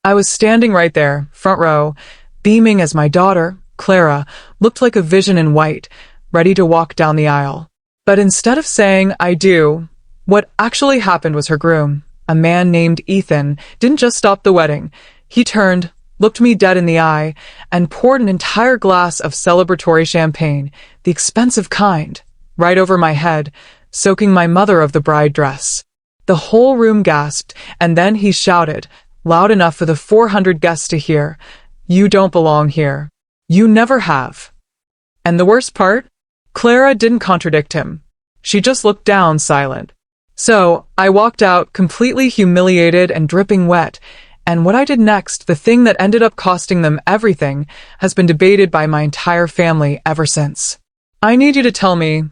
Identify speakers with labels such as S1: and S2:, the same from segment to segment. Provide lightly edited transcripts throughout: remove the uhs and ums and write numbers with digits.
S1: I was standing right there, front row, beaming as my daughter, Clara, looked like a vision in white, ready to walk down the aisle. But instead of saying, "I do," what actually happened was her groom, a man named Ethan, didn't just stop the wedding. He turned, looked me dead in the eye, and poured an entire glass of celebratory champagne, the expensive kind, right over my head, soaking my mother of the bride dress. The whole room gasped, and then he shouted, loud enough for the 400 guests to hear, "You don't belong here. You never have." And the worst part? Clara didn't contradict him. She just looked down, silent. So, I walked out, completely humiliated and dripping wet, and what I did next, the thing that ended up costing them everything, has been debated by my entire family ever since. I need you to tell me,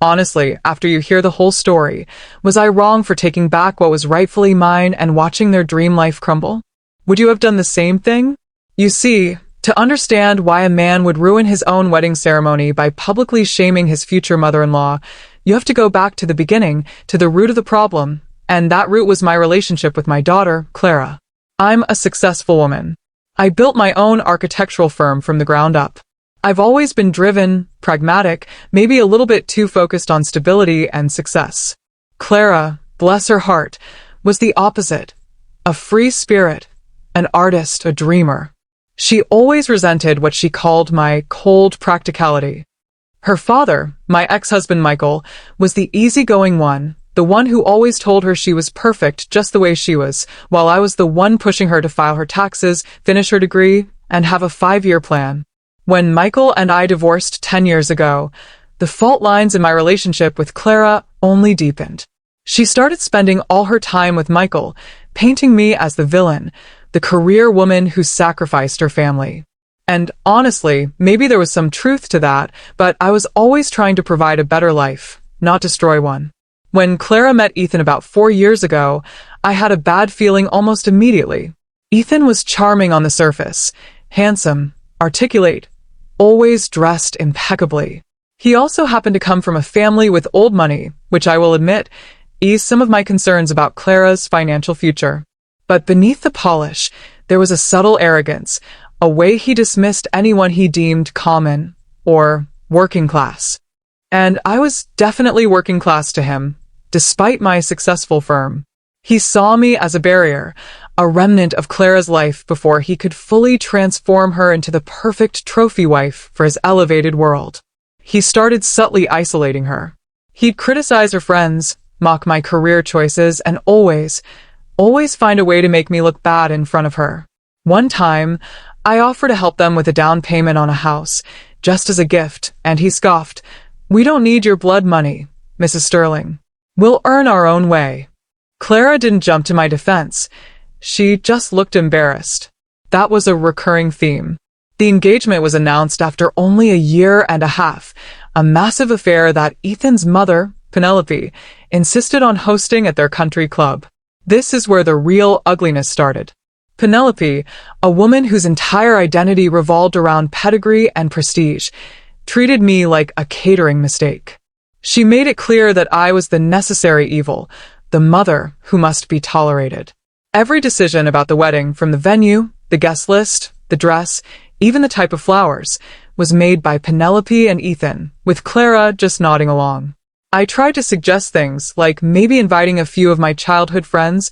S1: honestly, after you hear the whole story, was I wrong for taking back what was rightfully mine and watching their dream life crumble? Would you have done the same thing? You see, to understand why a man would ruin his own wedding ceremony by publicly shaming his future mother-in-law, you have to go back to the beginning, to the root of the problem, and that root was my relationship with my daughter, Clara. I'm a successful woman. I built my own architectural firm from the ground up. I've always been driven, pragmatic, maybe a little bit too focused on stability and success. Clara, bless her heart, was the opposite. A free spirit, an artist, a dreamer. She always resented what she called my cold practicality. Her father, my ex-husband Michael, was the easygoing one, the one who always told her she was perfect just the way she was, while I was the one pushing her to file her taxes, finish her degree, and have a 5-year plan. When Michael and I divorced 10 years ago, the fault lines in my relationship with Clara only deepened. She started spending all her time with Michael, painting me as the villain, the career woman who sacrificed her family. And honestly, maybe there was some truth to that, but I was always trying to provide a better life, not destroy one. When Clara met Ethan about 4 years ago, I had a bad feeling almost immediately. Ethan was charming on the surface, handsome, articulate, always dressed impeccably. He also happened to come from a family with old money, which I will admit, eased some of my concerns about Clara's financial future. But beneath the polish, there was a subtle arrogance, a way he dismissed anyone he deemed common or working class. And I was definitely working class to him, despite my successful firm. He saw me as a barrier, a remnant of Clara's life before he could fully transform her into the perfect trophy wife for his elevated world. He started subtly isolating her. He'd criticize her friends, mock my career choices, and always find a way to make me look bad in front of her. One time, I offered to help them with a down payment on a house, just as a gift, and he scoffed, "We don't need your blood money, Mrs. Sterling. We'll earn our own way." Clara didn't jump to my defense. She just looked embarrassed. That was a recurring theme. The engagement was announced after only a year and a half, a massive affair that Ethan's mother, Penelope, insisted on hosting at their country club. This is where the real ugliness started. Penelope, a woman whose entire identity revolved around pedigree and prestige, treated me like a catering mistake. She made it clear that I was the necessary evil, the mother who must be tolerated. Every decision about the wedding, from the venue, the guest list, the dress, even the type of flowers, was made by Penelope and Ethan, with Clara just nodding along. I tried to suggest things, like maybe inviting a few of my childhood friends,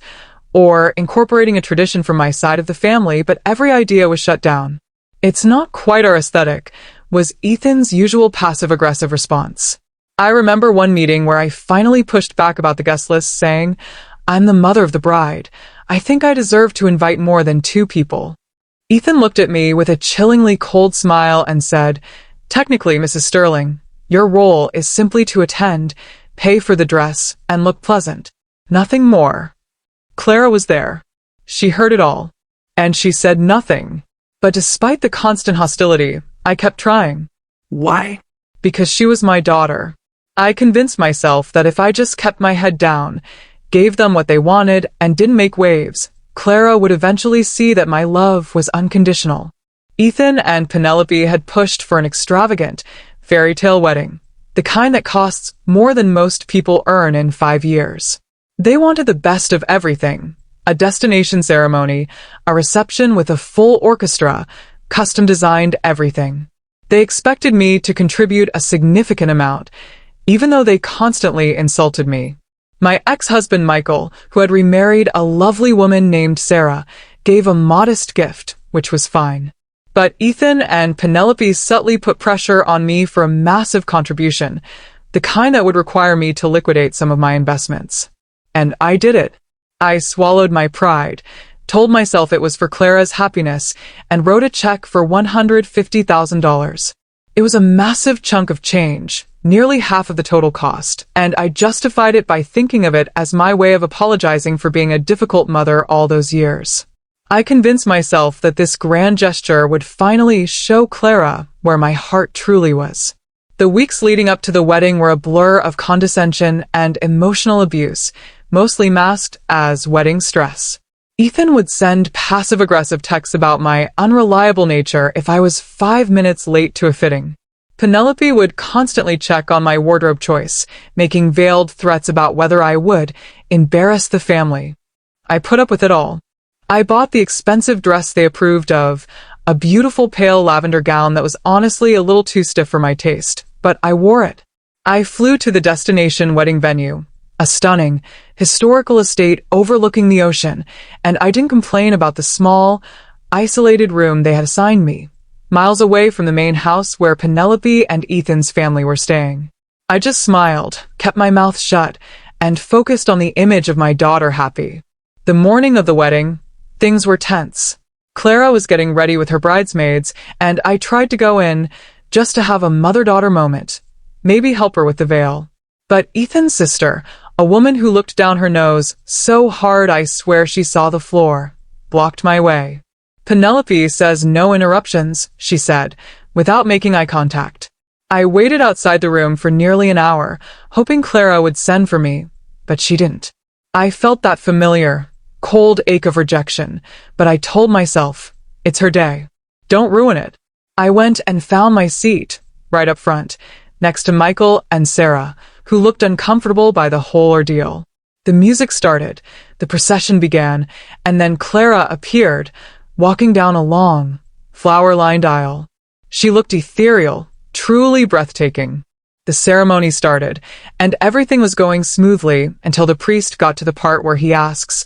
S1: or incorporating a tradition from my side of the family, but every idea was shut down. "It's not quite our aesthetic," was Ethan's usual passive-aggressive response. I remember one meeting where I finally pushed back about the guest list, saying, "I'm the mother of the bride. I think I deserve to invite more than 2 people." Ethan looked at me with a chillingly cold smile and said, "Technically, Mrs. Sterling, your role is simply to attend, pay for the dress, and look pleasant. Nothing more." Clara was there. She heard it all. And she said nothing. But despite the constant hostility, I kept trying.
S2: Why?
S1: Because she was my daughter. I convinced myself that if I just kept my head down, gave them what they wanted, and didn't make waves, Clara would eventually see that my love was unconditional. Ethan and Penelope had pushed for an extravagant, fairy tale wedding, the kind that costs more than most people earn in 5 years. They wanted the best of everything: A destination ceremony, a reception with a full orchestra, custom-designed everything. They expected me to contribute a significant amount, even though they constantly insulted me. My ex-husband Michael, who had remarried a lovely woman named Sarah, gave a modest gift, which was fine. But Ethan and Penelope subtly put pressure on me for a massive contribution, the kind that would require me to liquidate some of my investments. And I did it. I swallowed my pride, told myself it was for Clara's happiness, and wrote a check for $150,000. It was a massive chunk of change, nearly half of the total cost, and I justified it by thinking of it as my way of apologizing for being a difficult mother all those years. I convinced myself that this grand gesture would finally show Clara where my heart truly was. The weeks leading up to the wedding were a blur of condescension and emotional abuse, mostly masked as wedding stress. Ethan would send passive-aggressive texts about my unreliable nature if I was 5 minutes late to a fitting. Penelope would constantly check on my wardrobe choice, making veiled threats about whether I would embarrass the family. I put up with it all. I bought the expensive dress they approved of, a beautiful pale lavender gown that was honestly a little too stiff for my taste, but I wore it. I flew to the destination wedding venue, a stunning, historical estate overlooking the ocean, and I didn't complain about the small, isolated room they had assigned me, miles away from the main house where Penelope and Ethan's family were staying. I just smiled, kept my mouth shut, and focused on the image of my daughter happy. The morning of the wedding, things were tense. Clara was getting ready with her bridesmaids, and I tried to go in just to have a mother-daughter moment, maybe help her with the veil. But Ethan's sister, a woman who looked down her nose so hard I swear she saw the floor, blocked my way. Penelope says no interruptions, she said, without making eye contact. I waited outside the room for nearly an hour, hoping Clara would send for me, but she didn't. I felt that familiar, cold ache of rejection, but I told myself, it's her day. Don't ruin it. I went and found my seat, right up front, next to Michael and Sarah, who looked uncomfortable by the whole ordeal. The music started, the procession began, and then Clara appeared, walking down a long, flower-lined aisle. She looked ethereal, truly breathtaking. The ceremony started, and everything was going smoothly until the priest got to the part where he asks,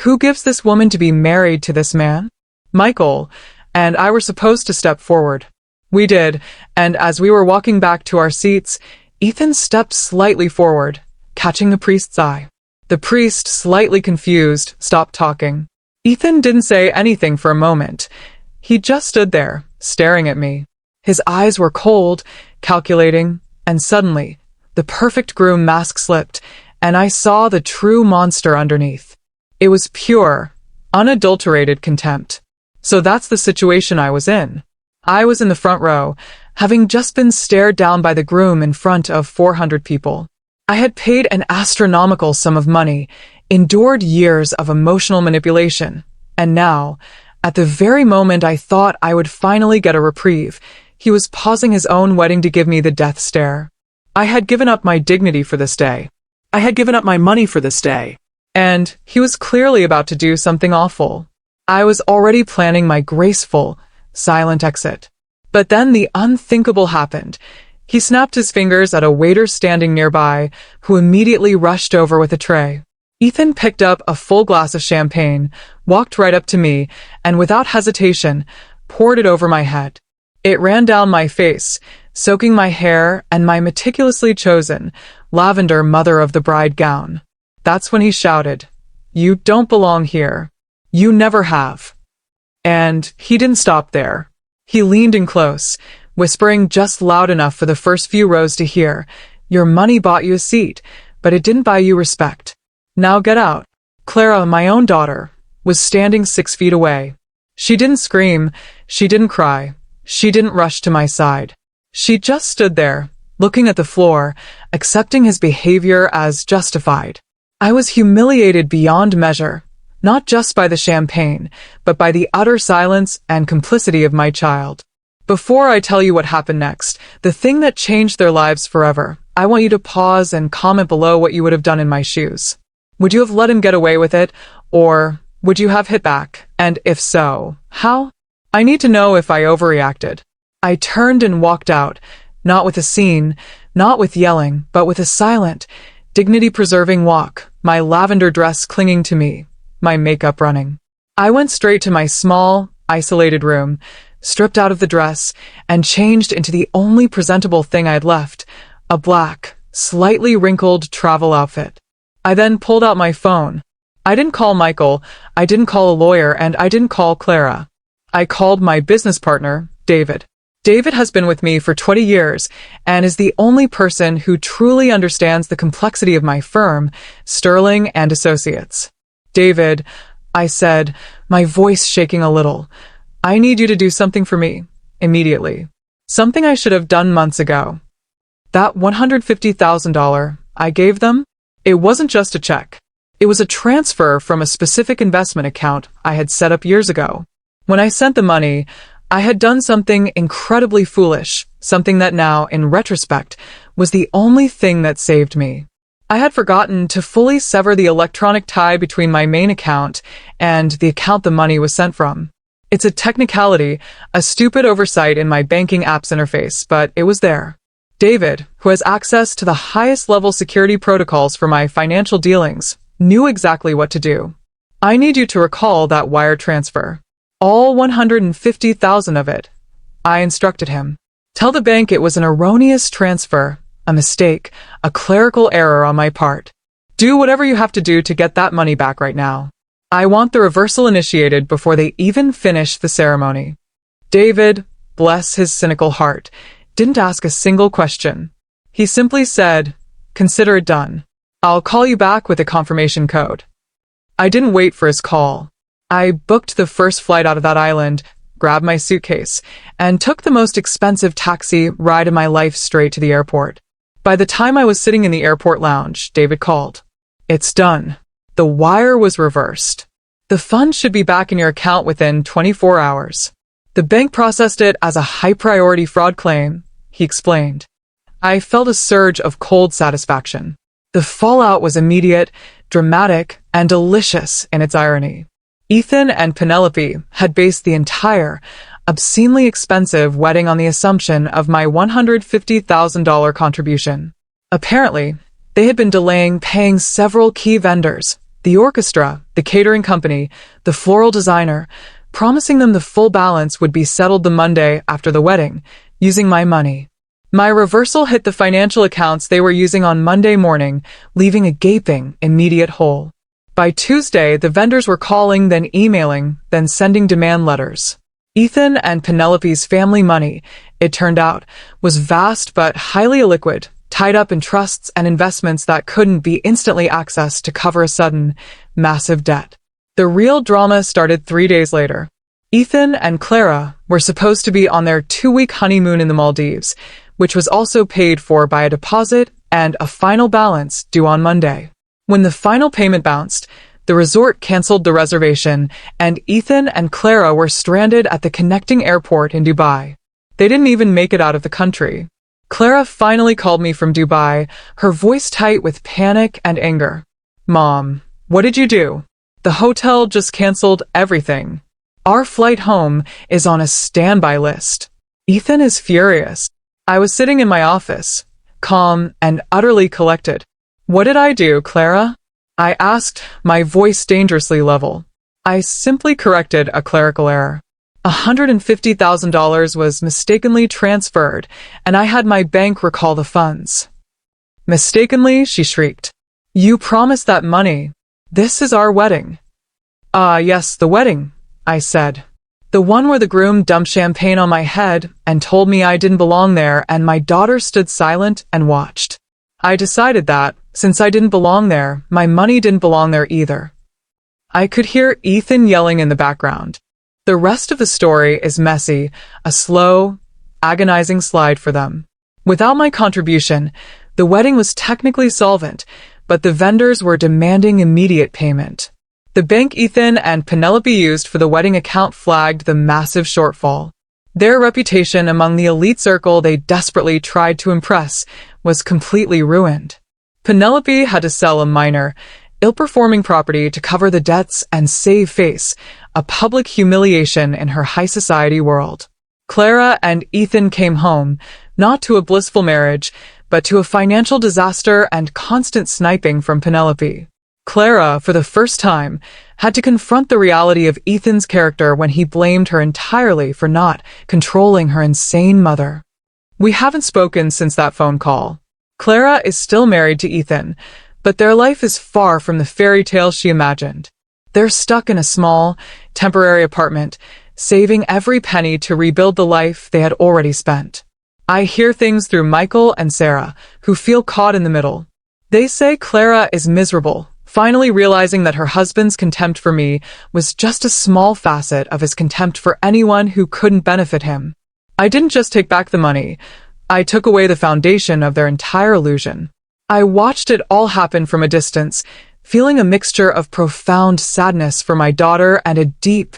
S1: "Who gives this woman to be married to this man?" Michael and I were supposed to step forward. We did, and as we were walking back to our seats, Ethan stepped slightly forward, catching the priest's eye. The priest, slightly confused, stopped talking. Ethan didn't say anything for a moment. He just stood there, staring at me. His eyes were cold, calculating, and suddenly, the perfect groom mask slipped, and I saw the true monster underneath. It was pure, unadulterated contempt. So that's the situation I was in. I was in the front row, having just been stared down by the groom in front of 400 people. I had paid an astronomical sum of money, endured years of emotional manipulation, and now, at the very moment I thought I would finally get a reprieve, he was pausing his own wedding to give me the death stare. I had given up my dignity for this day. I had given up my money for this day. And he was clearly about to do something awful. I was already planning my graceful, silent exit. But then the unthinkable happened. He snapped his fingers at a waiter standing nearby, who immediately rushed over with a tray. Ethan picked up a full glass of champagne, walked right up to me, and without hesitation, poured it over my head. It ran down my face, soaking my hair and my meticulously chosen, lavender mother-of-the-bride gown. That's when he shouted, "You don't belong here. You never have." And he didn't stop there. He leaned in close, whispering just loud enough for the first few rows to hear, "Your money bought you a seat, but it didn't buy you respect. Now get out." Clara, my own daughter, was standing 6 feet away. She didn't scream, she didn't cry, she didn't rush to my side. She just stood there, looking at the floor, accepting his behavior as justified. I was humiliated beyond measure, not just by the champagne, but by the utter silence and complicity of my child. Before I tell you what happened next, the thing that changed their lives forever, I want you to pause and comment below what you would have done in my shoes. Would you have let him get away with it, or Would you have hit back? And if so, how? I need to know if I overreacted. I turned and walked out, not with a scene, not with yelling, but with a silent, dignity-preserving walk, my lavender dress clinging to me, my makeup running. I went straight to my small, isolated room, stripped out of the dress, and changed into the only presentable thing I had left, a black, slightly wrinkled travel outfit. I then pulled out my phone. I didn't call Michael, I didn't call a lawyer, and I didn't call Clara. I called my business partner, David. David has been with me for 20 years and is the only person who truly understands the complexity of my firm, Sterling and Associates. David, I said, my voice shaking a little, I need you to do something for me, immediately. Something I should have done months ago. That $150,000 I gave them, it wasn't just a check. It was a transfer from a specific investment account I had set up years ago. When I sent the money, I had done something incredibly foolish, something that now, in retrospect, was the only thing that saved me. I had forgotten to fully sever the electronic tie between my main account and the account the money was sent from. It's a technicality, a stupid oversight in my banking app's interface, but it was there. David, who has access to the highest level security protocols for my financial dealings, knew exactly what to do. I need you to recall that wire transfer. All 150,000 of it. I instructed him. Tell the bank it was an erroneous transfer, a mistake, a clerical error on my part. Do whatever you have to do to get that money back right now. I want the reversal initiated before they even finish the ceremony. David, bless his cynical heart, didn't ask a single question. He simply said, consider it done. I'll call you back with a confirmation code. I didn't wait for his call. I booked the first flight out of that island, grabbed my suitcase, and took the most expensive taxi ride of my life straight to the airport. By the time I was sitting in the airport lounge, David called. It's done. The wire was reversed. The funds should be back in your account within 24 hours. The bank processed it as a high-priority fraud claim, he explained. I felt a surge of cold satisfaction. The fallout was immediate, dramatic, and delicious in its irony. Ethan and Penelope had based the entire, obscenely expensive wedding on the assumption of my $150,000 contribution. Apparently, they had been delaying paying several key vendors, the orchestra, the catering company, the floral designer, promising them the full balance would be settled the Monday after the wedding, using my money. My reversal hit the financial accounts they were using on Monday morning, leaving a gaping, immediate hole. By Tuesday, the vendors were calling, then emailing, then sending demand letters. Ethan and Penelope's family money, it turned out, was vast but highly illiquid, tied up in trusts and investments that couldn't be instantly accessed to cover a sudden, massive debt. The real drama started 3 days later. Ethan and Clara were supposed to be on their 2-week honeymoon in the Maldives, which was also paid for by a deposit and a final balance due on Monday. When the final payment bounced, the resort canceled the reservation, and Ethan and Clara were stranded at the connecting airport in Dubai. They didn't even make it out of the country. Clara finally called me from Dubai, her voice tight with panic and anger. Mom, what did you do? The hotel just canceled everything. Our flight home is on a standby list. Ethan is furious. I was sitting in my office, calm and utterly collected. What did I do, Clara? I asked, my voice dangerously level. I simply corrected a clerical error. $150,000 was mistakenly transferred, and I had my bank recall the funds. Mistakenly, she shrieked. You promised that money. This is our wedding. Yes, the wedding, I said. The one where the groom dumped champagne on my head and told me I didn't belong there, and my daughter stood silent and watched. I decided that, since I didn't belong there, my money didn't belong there either. I could hear Ethan yelling in the background. The rest of the story is messy, a slow, agonizing slide for them. Without my contribution, the wedding was technically solvent, but the vendors were demanding immediate payment. The bank Ethan and Penelope used for the wedding account flagged the massive shortfall. Their reputation among the elite circle they desperately tried to impress was completely ruined. Penelope had to sell a minor, ill-performing property to cover the debts and save face, a public humiliation in her high society world. Clara and Ethan came home, not to a blissful marriage, but to a financial disaster and constant sniping from Penelope. Clara, for the first time, had to confront the reality of Ethan's character when he blamed her entirely for not controlling her insane mother. We haven't spoken since that phone call. Clara is still married to Ethan, but their life is far from the fairy tale she imagined. They're stuck in a small, temporary apartment, saving every penny to rebuild the life they had already spent. I hear things through Michael and Sarah, who feel caught in the middle. They say Clara is miserable, finally realizing that her husband's contempt for me was just a small facet of his contempt for anyone who couldn't benefit him. I didn't just take back the money, I took away the foundation of their entire illusion. I watched it all happen from a distance, feeling a mixture of profound sadness for my daughter and a deep,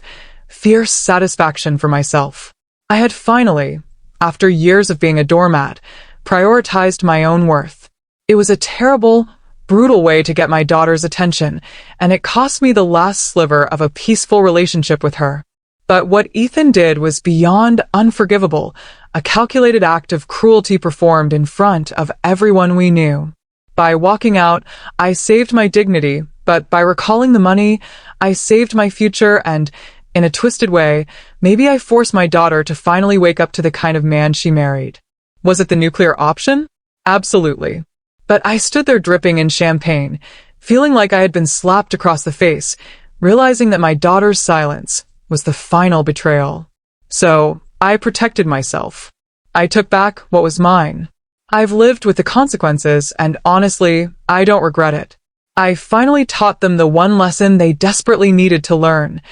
S1: fierce satisfaction for myself. I had finally, after years of being a doormat, prioritized my own worth. It was a terrible, brutal way to get my daughter's attention, and it cost me the last sliver of a peaceful relationship with her. But what Ethan did was beyond unforgivable, a calculated act of cruelty performed in front of everyone we knew. By walking out, I saved my dignity, but by recalling the money, I saved my future and, in a twisted way, maybe I forced my daughter to finally wake up to the kind of man she married. Was it the nuclear option? Absolutely. But I stood there dripping in champagne, feeling like I had been slapped across the face, realizing that my daughter's silence was the final betrayal. So, I protected myself. I took back what was mine. I've lived with the consequences, and honestly, I don't regret it. I finally taught them the one lesson they desperately needed to learn.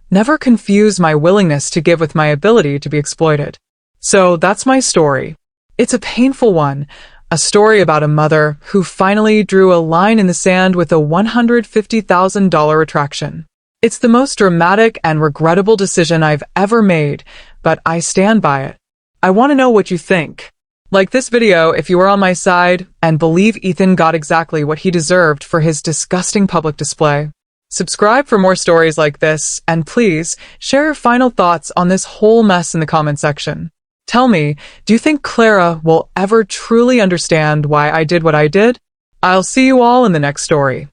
S1: Never confuse my willingness to give with my ability to be exploited. So that's my story. It's a painful one, a story about a mother who finally drew a line in the sand with a $150,000 retraction. It's the most dramatic and regrettable decision I've ever made, but I stand by it. I want to know what you think. Like this video if you are on my side and believe Ethan got exactly what he deserved for his disgusting public display. Subscribe for more stories like this, and please share your final thoughts on this whole mess in the comment section. Tell me, do you think Clara will ever truly understand why I did what I did? I'll see you all in the next story.